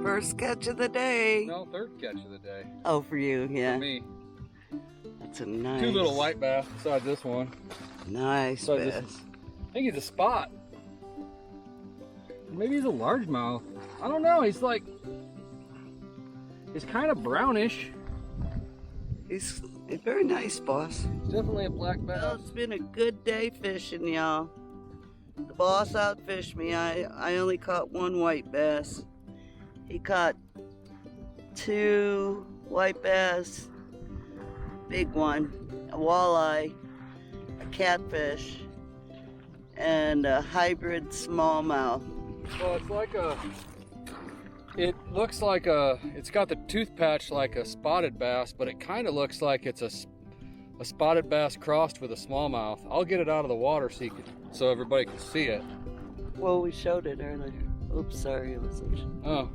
First catch of the day. No, third catch of the day. Oh, for you, yeah. For me. That's a nice. 2 little white bass besides this one. Nice bass. I think he's a spot. Maybe he's a largemouth. I don't know. He's kind of brownish. He's very nice, boss. Definitely a black bass. Well, it's been a good day fishing, y'all. The boss outfished me. I only caught 1 white bass. He caught 2 white bass, big one, a walleye, a catfish, and a hybrid smallmouth. Well, it's got the tooth patch like a spotted bass, but it kind of looks like it's a spotted bass crossed with a smallmouth. I'll get it out of the water so everybody can see it. Well, we showed it earlier. Oops, sorry, it wasn't. Oh.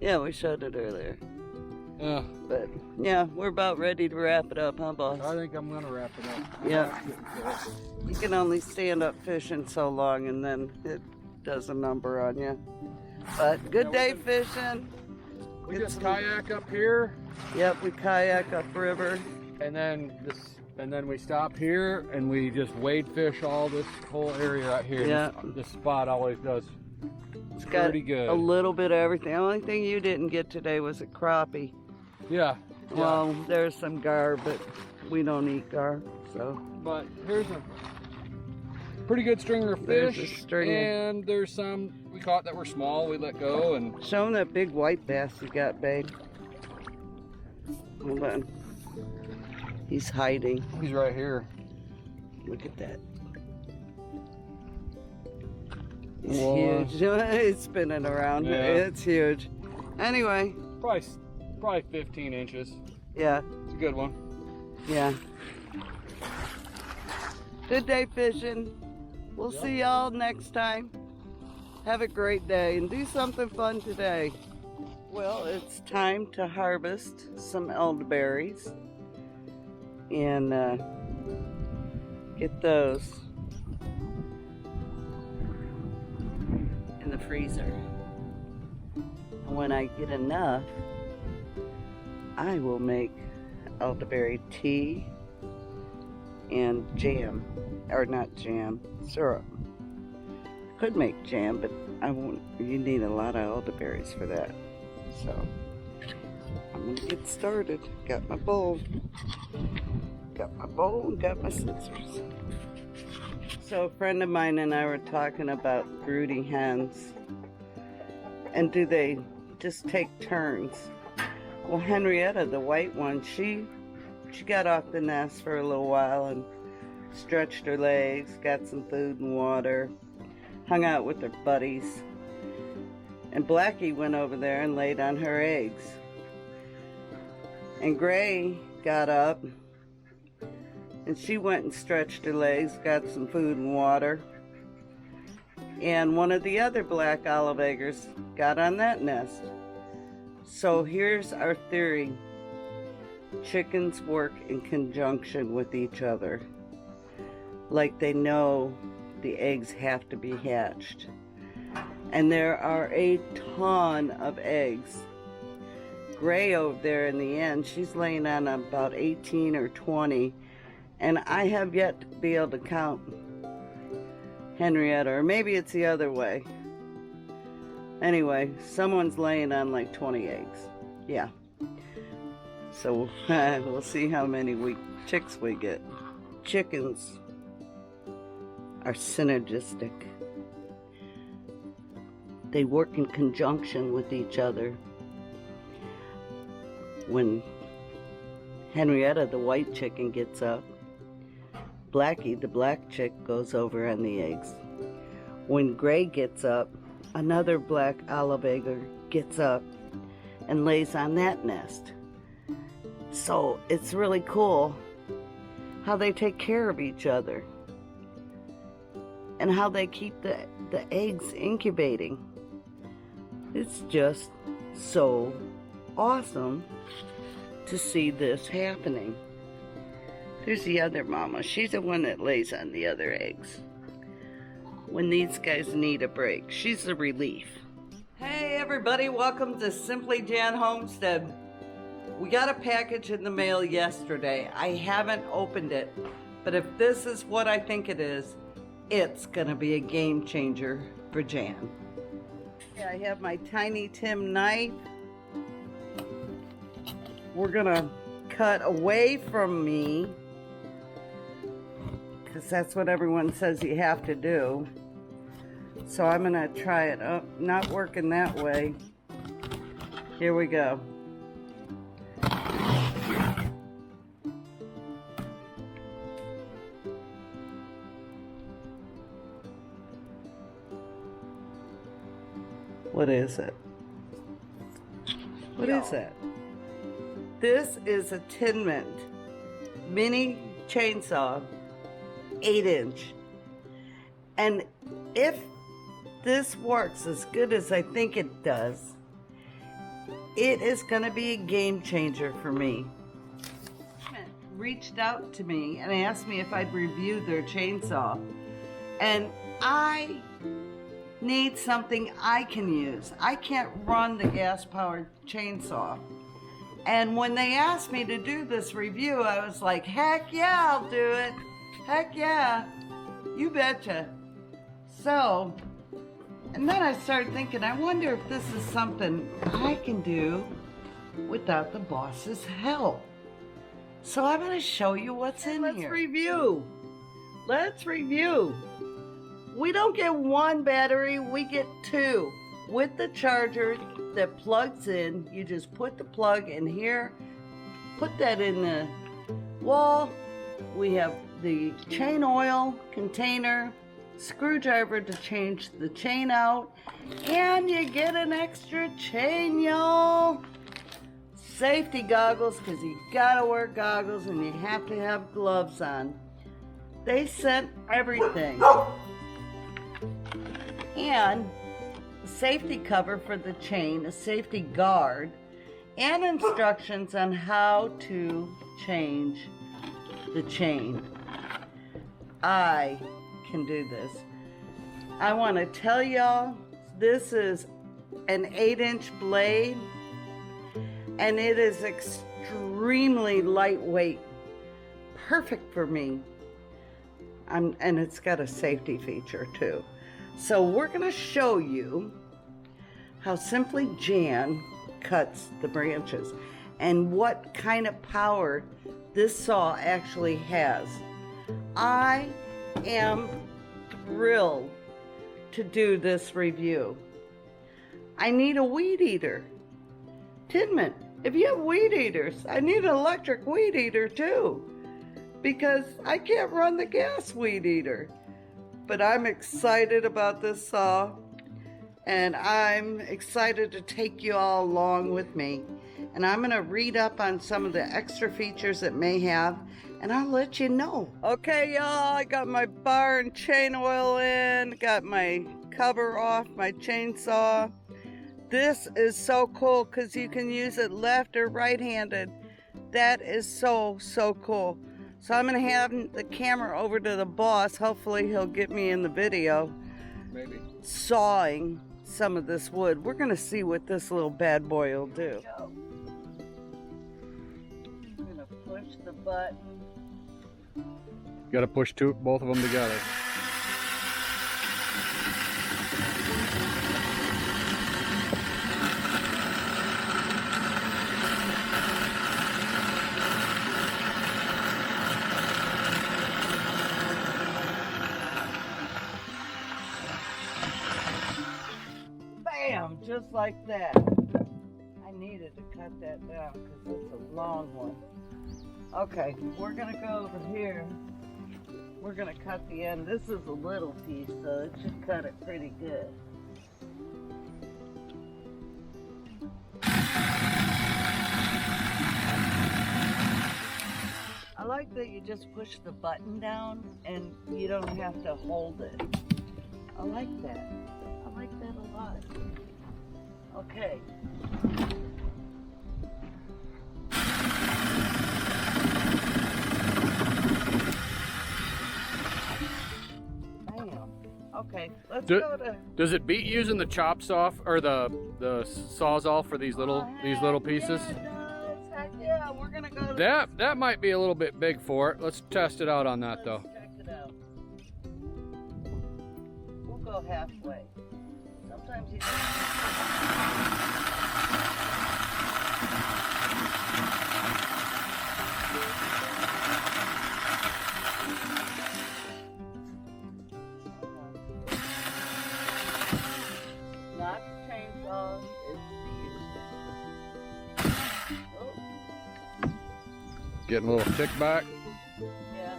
Yeah, we showed it earlier. Yeah. But yeah, we're about ready to wrap it up, huh, boss? I think I'm gonna wrap it up. Yeah. You can only stand up fishing so long, and then it does a number on you. But good day fishing. We just kayak up here. Yep, we kayak upriver. And then we stop here and we just wade fish all this whole area right here. Yeah. This spot always does. It's got pretty good. A little bit of everything. The only thing you didn't get today was a crappie. Yeah. Well, there's some gar, but we don't eat gar, so. But here's a pretty good stringer of fish. There's a stringer. And there's some we caught that were small. We let go and. Show them that big white bass you got, babe. Hold on. He's hiding. He's right here. Look at that. It's huge. It's spinning around. Yeah. It's huge. Anyway. Probably 15 inches. Yeah. It's a good one. Yeah. Good day fishing. We'll see y'all next time. Have a great day and do something fun today. Well, it's time to harvest some elderberries and get those in the freezer. And when I get enough, I will make elderberry tea and jam, or not jam, syrup. I could make jam, but I won't. You need a lot of elderberries for that. So I'm gonna get started. Got my bowl. Got my bowl and got my scissors. So a friend of mine and I were talking about brooding hens. And do they just take turns? Well, Henrietta, the white one, she got off the nest for a little while and stretched her legs, got some food and water, hung out with her buddies. And Blackie went over there and laid on her eggs. And Gray got up and she went and stretched her legs, got some food and water. And one of the other black olive eggers got on that nest. So here's our theory. Chickens work in conjunction with each other. Like they know the eggs have to be hatched. And there are a ton of eggs. Gray over there in the end, she's laying on about 18 or 20. And I have yet to be able to count Henrietta, or maybe it's the other way. Anyway, someone's laying on like 20 eggs. Yeah. So we'll see how many chicks we get. Chickens are synergistic. They work in conjunction with each other. When Henrietta, the white chicken, gets up, Blackie, the black chick, goes over on the eggs. When Gray gets up, another black olive egger gets up and lays on that nest. So it's really cool how they take care of each other and how they keep the eggs incubating. It's just so awesome to see this happening. There's the other mama. She's the one that lays on the other eggs. when these guys need a break. She's a relief. Hey everybody, welcome to Simply Jan Homestead. We got a package in the mail yesterday. I haven't opened it, but if this is what I think it is, it's gonna be a game changer for Jan. I have my Tiny Tim knife. We're gonna cut away from me, because that's what everyone says you have to do. So I'm gonna try it. Oh, not working that way. Here we go. What is it? What is that? This is a Tingmengte mini chainsaw, 8-inch. And if this works as good as I think it does, it is going to be a game changer for me. Reached out to me and asked me if I'd review their chainsaw. And I need something I can use. I can't run the gas-powered chainsaw. And when they asked me to do this review, I was like, heck yeah, I'll do it. Heck yeah, you betcha. So, and then I started thinking, I wonder if this is something I can do without the boss's help. So I'm going to show you what's in here. Let's review. Let's review. We don't get one battery, we get two. With the charger that plugs in, you just put the plug in here, put that in the wall. We have the chain oil container, screwdriver to change the chain out, and you get an extra chain, y'all. Safety goggles, because you gotta wear goggles and you have to have gloves on. They sent everything. And a safety cover for the chain, a safety guard, and instructions on how to change the chain. I can do this. I want to tell y'all, this is an 8-inch blade, and it is extremely lightweight, perfect for me. And it's got a safety feature too. So we're going to show you how Simply Jan cuts the branches and what kind of power this saw actually has. I am thrilled to do this review. I need a weed eater. Tingmengte, if you have weed eaters, I need an electric weed eater too, because I can't run the gas weed eater. But I'm excited about this saw, and I'm excited to take you all along with me. And I'm going to read up on some of the extra features it may have, and I'll let you know. Okay, y'all, I got my bar and chain oil in, got my cover off my chainsaw. This is so cool because you can use it left or right-handed. That is so, so cool. So I'm going to have the camera over to the boss. Hopefully he'll get me in the video. Maybe. Sawing some of this wood. We're going to see what this little bad boy will do. I'm going to push the button. You got to push both of them together. Bam! Just like that. I needed to cut that down because it's a long one. Okay, we're going to go over here. We're going to cut the end. This is a little piece, so it should cut it pretty good. I like that you just push the button down and you don't have to hold it. I like that. I like that a lot. Okay. Bam. Okay, let's Do- go to. Does it beat using the chop saw or the sawzall for these little pieces? Yeah, it does. Heck yeah, we're gonna go to. That might be a little bit big for it. Let's test it out on that though. Let's check it out. We'll go halfway. Sometimes you not the chainsaw, it's the user. Oh, Getting a little tick back. yeah.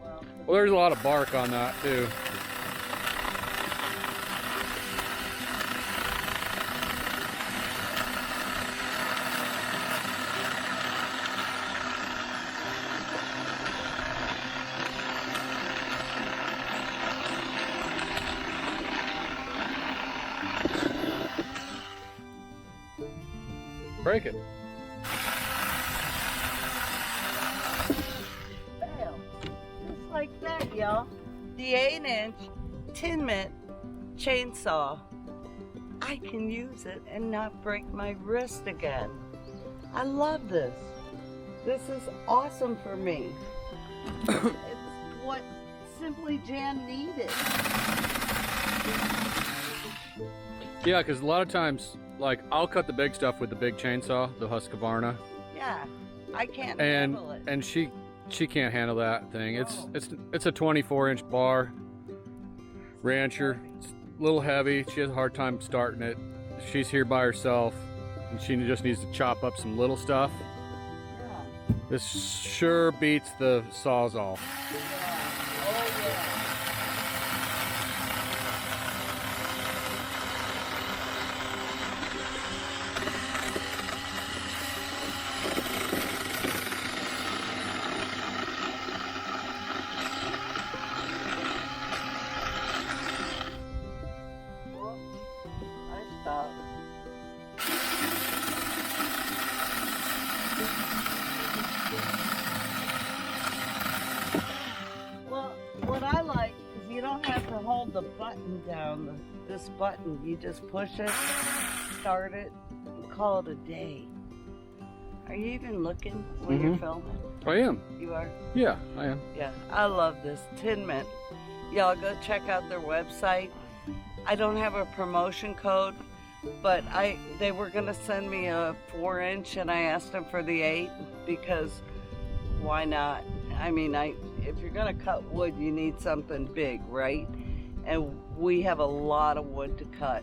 Well, Well, there's a lot of bark on that too. Break it. bam. Just like that, y'all. The 8-inch Tingmengte chainsaw. I can use it and not break my wrist again. I love this. This is awesome for me. It's what Simply Jan needed. Yeah, because a lot of times, like, I'll cut the big stuff with the big chainsaw, the Husqvarna, Yeah, I can't and handle it. and she can't handle that thing. It's a 24-inch bar rancher. It's a little heavy. She has a hard time starting it. She's here by herself, and she just needs to chop up some little stuff. Yeah. This sure beats the Sawzall. Yeah. Oh yeah. Well, I stopped. Well, what I like is you don't have to hold the button down, this button. You just push it, start it, and call it a day. Are you even looking when you're filming? I am. You are? Yeah, I am. Yeah, I love this Tingmengte. Y'all go check out their website. I don't have a promotion code, but they were gonna send me a 4-inch, and I asked them for the 8 because why not? I mean, if you're gonna cut wood, you need something big, right? And we have a lot of wood to cut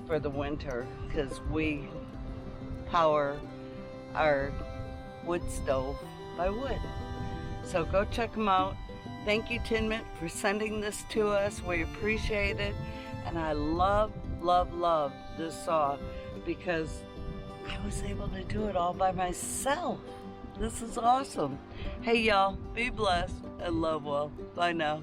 for the winter because we power our wood stove by wood. So go check them out. Thank you, Tingmengte, for sending this to us. We appreciate it. And I love, love, love this saw because I was able to do it all by myself. This is awesome. Hey, y'all, be blessed and love well. Bye now.